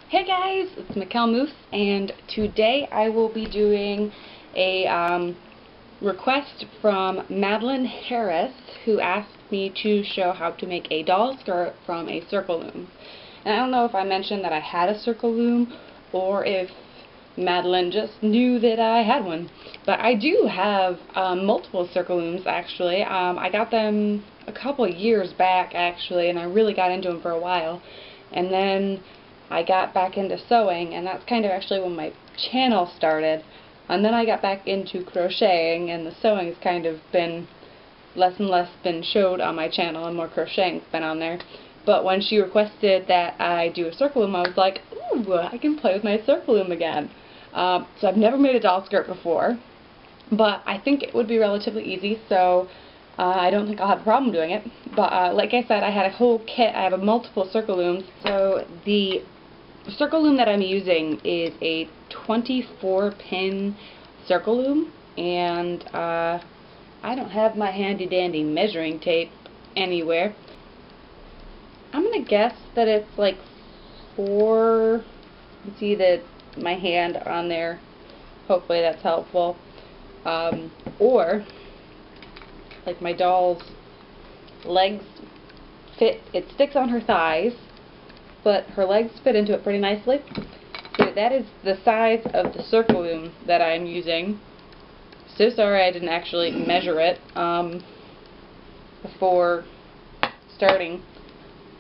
Hey guys, it's Mikkel Moose, and today I will be doing a request from Madeline Harris, who asked me to show how to make a doll skirt from a circle loom. And I don't know if I mentioned that I had a circle loom, or if Madeline just knew that I had one. But I do have multiple circle looms, actually. I got them a couple years back, actually, and I really got into them for a while. And then I got back into sewing, and that's kind of actually when my channel started. And then I got back into crocheting, and the sewing's kind of been less and less been showed on my channel, and more crocheting's been on there. But when she requested that I do a circle loom, I was like, ooh, I can play with my circle loom again. So I've never made a doll skirt before, but I think it would be relatively easy, so I don't think I'll have a problem doing it. But like I said, I had a whole kit. I have a multiple circle looms. So the circle loom that I'm using is a 24-pin circle loom, and I don't have my handy-dandy measuring tape anywhere. I'm going to guess that it's like 4, you can see my hand on there, hopefully that's helpful, or like my doll's legs fit, it sticks on her thighs, but her legs fit into it pretty nicely. So that is the size of the circle loom that I'm using. So sorry I didn't actually measure it before starting.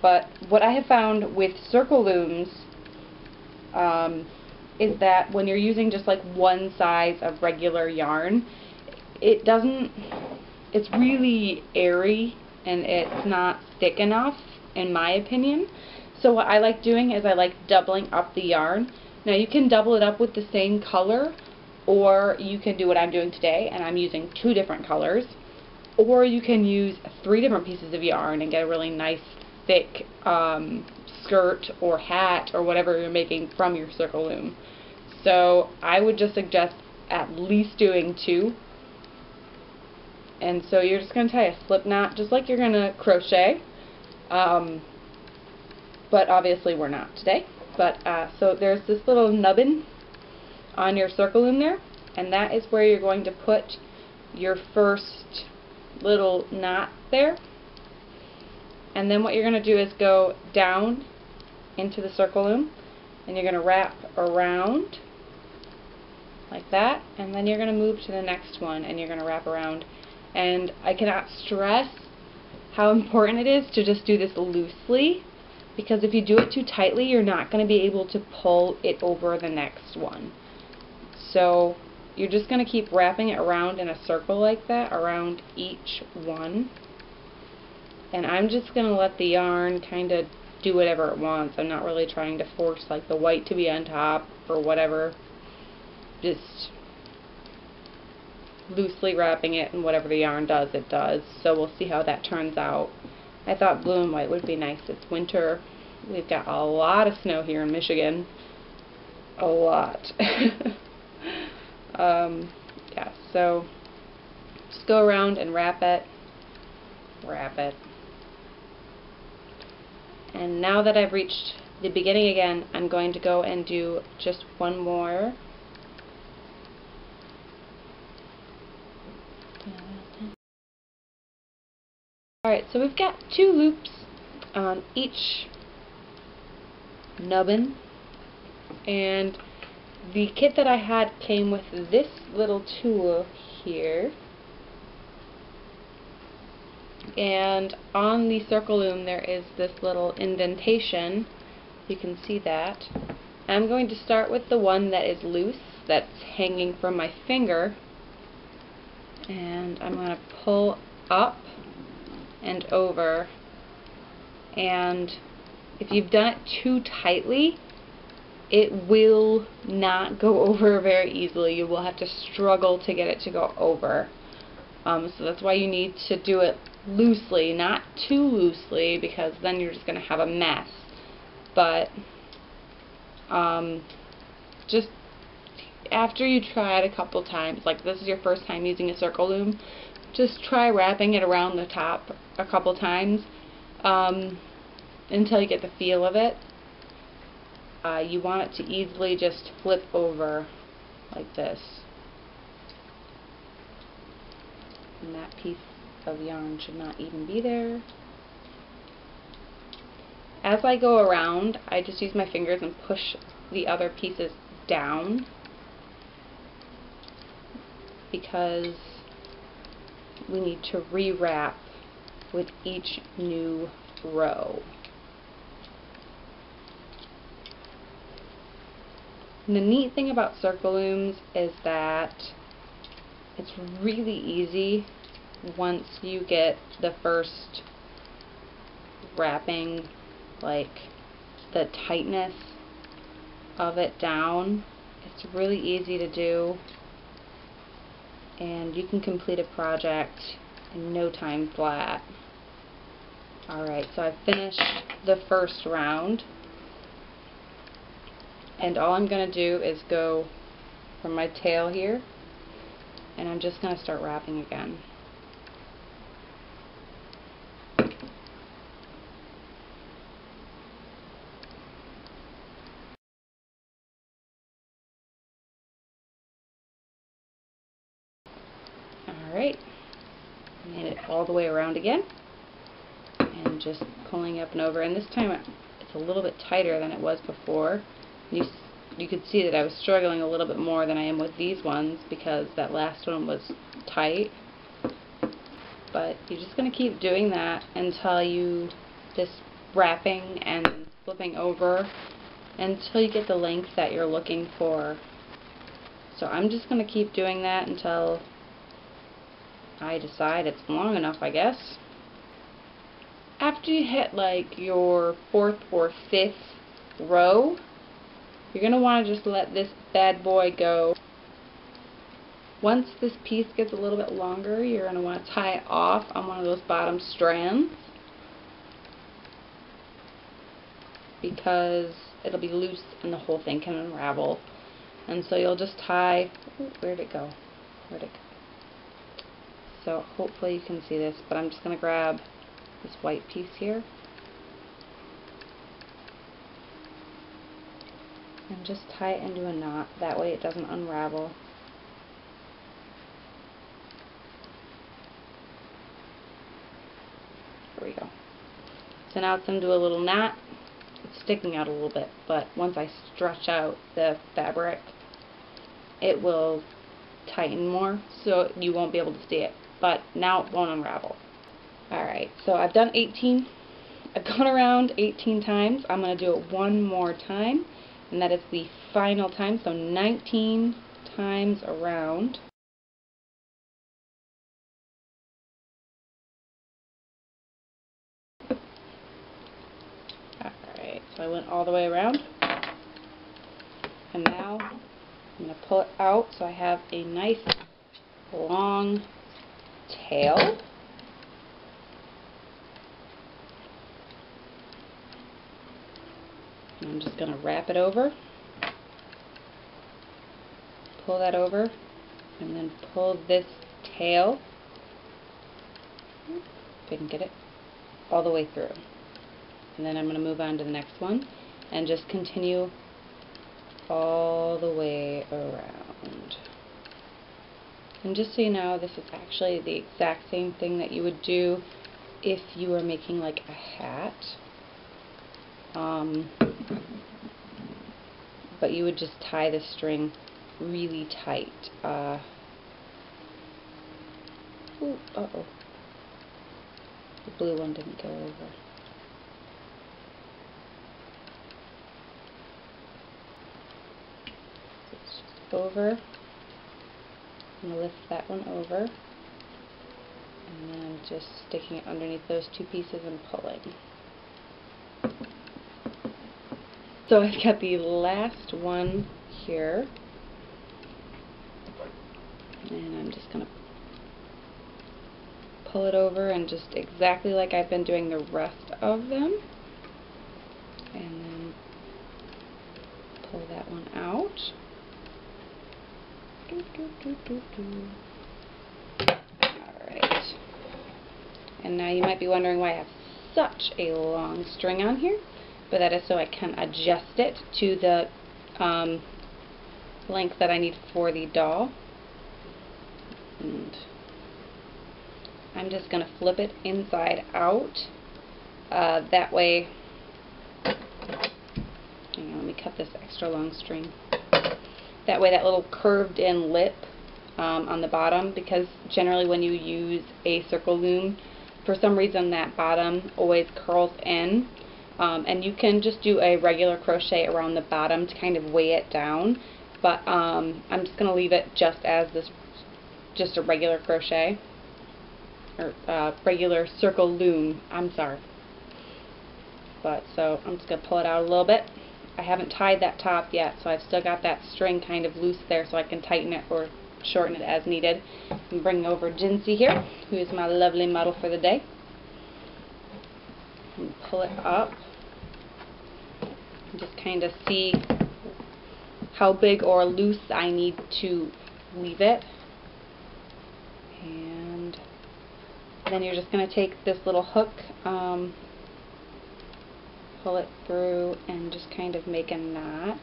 But what I have found with circle looms is that when you're using just like one size of regular yarn, it's really airy and it's not thick enough, in my opinion. So what I like doing is I like doubling up the yarn. Now you can double it up with the same color, or you can do what I'm doing today, and I'm using 2 different colors, or you can use 3 different pieces of yarn and get a really nice thick skirt or hat or whatever you're making from your circle loom. So I would just suggest at least doing 2. And so you're just going to tie a slip knot just like you're going to crochet. But obviously we're not today. But so there's this little nubbin on your circle loom there, and that is where you're going to put your first little knot there. And then what you're going to do is go down into the circle loom, and you're going to wrap around like that, and then you're going to move to the next one, and you're going to wrap around. And I cannot stress how important it is to just do this loosely, because if you do it too tightly, you're not going to be able to pull it over the next one. So you're just going to keep wrapping it around in a circle like that, around each one. And I'm just going to let the yarn kind of do whatever it wants. I'm not really trying to force like the white to be on top or whatever. Just loosely wrapping it, and whatever the yarn does, it does. So we'll see how that turns out. I thought blue and white would be nice. It's winter. We've got a lot of snow here in Michigan. A lot. Yeah, so just go around and wrap it. Wrap it. And now that I've reached the beginning again, I'm going to go and do just one more. Alright, so we've got 2 loops on each nubbin, and the kit that I had came with this little tool here, and on the circle loom there is this little indentation. You can see that. I'm going to start with the one that is loose, that's hanging from my finger, and I'm going to pull up and over. And if you've done it too tightly, it will not go over very easily. You will have to struggle to get it to go over. So that's why you need to do it loosely, not too loosely, because then you're just going to have a mess. But just after you try it a couple times, like this is your first time using a circle loom, just try wrapping it around the top a couple times until you get the feel of it. you want it to easily just flip over like this. And that piece of yarn should not even be there. As I go around, I just use my fingers and push the other pieces down, because we need to rewrap with each new row. And the neat thing about circle looms is that it's really easy once you get the first wrapping, like the tightness of it down. It's really easy to do, and you can complete a project in no time flat. Alright, so I've finished the first round, and all I'm going to do is go from my tail here, and I'm just going to start wrapping again. Alright, made it all the way around again, and just pulling up and over, and this time it's a little bit tighter than it was before. You could see that I was struggling a little bit more than I am with these ones, because that last one was tight. But you're just going to keep doing that until you just wrapping and flipping over until you get the length that you're looking for. So I'm just going to keep doing that until I decide it's long enough, I guess. After you hit like your 4th or 5th row, you're going to want to just let this bad boy go. Once this piece gets a little bit longer, you're going to want to tie it off on one of those bottom strands, because it'll be loose and the whole thing can unravel. And so you'll just tie, where'd it go? Where'd it go? So hopefully you can see this, but I'm just going to grab this white piece here and just tie it into a knot. That way it doesn't unravel. There we go. So now it's into a little knot. It's sticking out a little bit, but once I stretch out the fabric, it will tighten more, so you won't be able to see it. But now it won't unravel. Alright, so I've done 18. I've gone around 18 times. I'm going to do it one more time, and that is the final time, so 19 times around. Alright, so I went all the way around, and now I'm going to pull it out so I have a nice long tail. And I'm just going to wrap it over, pull that over, and then pull this tail, if I can get it, all the way through. And then I'm going to move on to the next one and just continue all the way around. And just so you know, this is actually the exact same thing that you would do if you were making like a hat. But you would just tie the string really tight. Ooh, uh-oh. The blue one didn't go over. So it's just over. I'm going to lift that one over, and then I'm just sticking it underneath those two pieces and pulling. So I've got the last one here, and I'm just going to pull it over, and just exactly like I've been doing the rest of them, and then pull that one out. Alright, and now you might be wondering why I have such a long string on here. but that is so I can adjust it to the length that I need for the doll. And I'm just going to flip it inside out. That way, hang on, let me cut this extra long string. That way that little curved in lip on the bottom, because generally when you use a circle loom, for some reason that bottom always curls in. And you can just do a regular crochet around the bottom to kind of weigh it down, but I'm just going to leave it just as this, just a regular crochet, or regular circle loom, I'm sorry. But so I'm just going to pull it out a little bit. I haven't tied that top yet, so I've still got that string kind of loose there, so I can tighten it or shorten it as needed. And bring over Jinsey here, who is my lovely model for the day. And pull it up. And just kind of see how big or loose I need to leave it. And then you're just going to take this little hook, pull it through, and just kind of make a knot.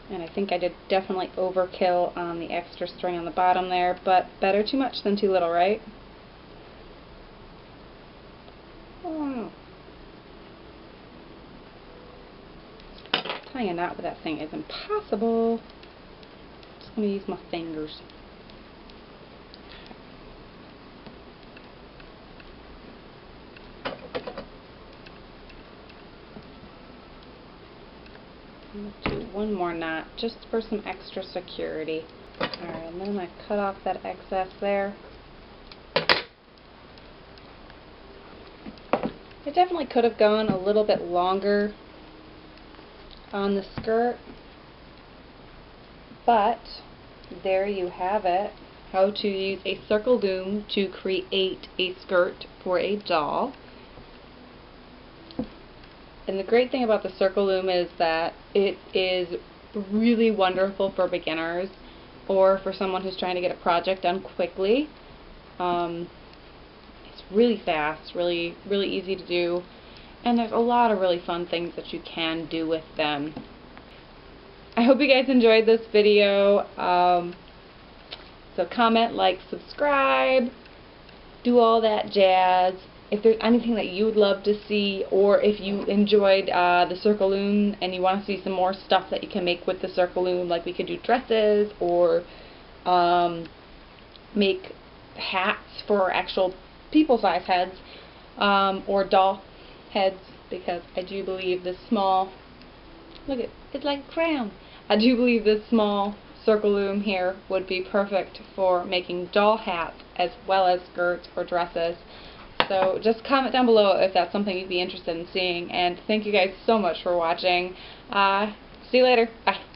And I think I did definitely overkill on the extra string on the bottom there, but better too much than too little, right? Oh. Tying a knot with that thing is impossible. I'm just going to use my fingers. I'm going to do one more knot just for some extra security. Alright, and then I'm going to cut off that excess there. It definitely could have gone a little bit longer on the skirt, but there you have it, how to use a circle loom to create a skirt for a doll. And the great thing about the circle loom is that it is really wonderful for beginners or for someone who's trying to get a project done quickly. It's really fast, really easy to do, and there's a lot of really fun things that you can do with them. I hope you guys enjoyed this video. So comment, like, subscribe, do all that jazz. If there's anything that you would love to see, or if you enjoyed the circle loom and you want to see some more stuff that you can make with the circle loom, like we could do dresses or make hats for actual people-size heads, or doll heads, because I do believe this small, look at it's like a crown. I do believe this small circle loom here would be perfect for making doll hats as well as skirts or dresses. So just comment down below if that's something you'd be interested in seeing, and thank you guys so much for watching. See you later. Bye.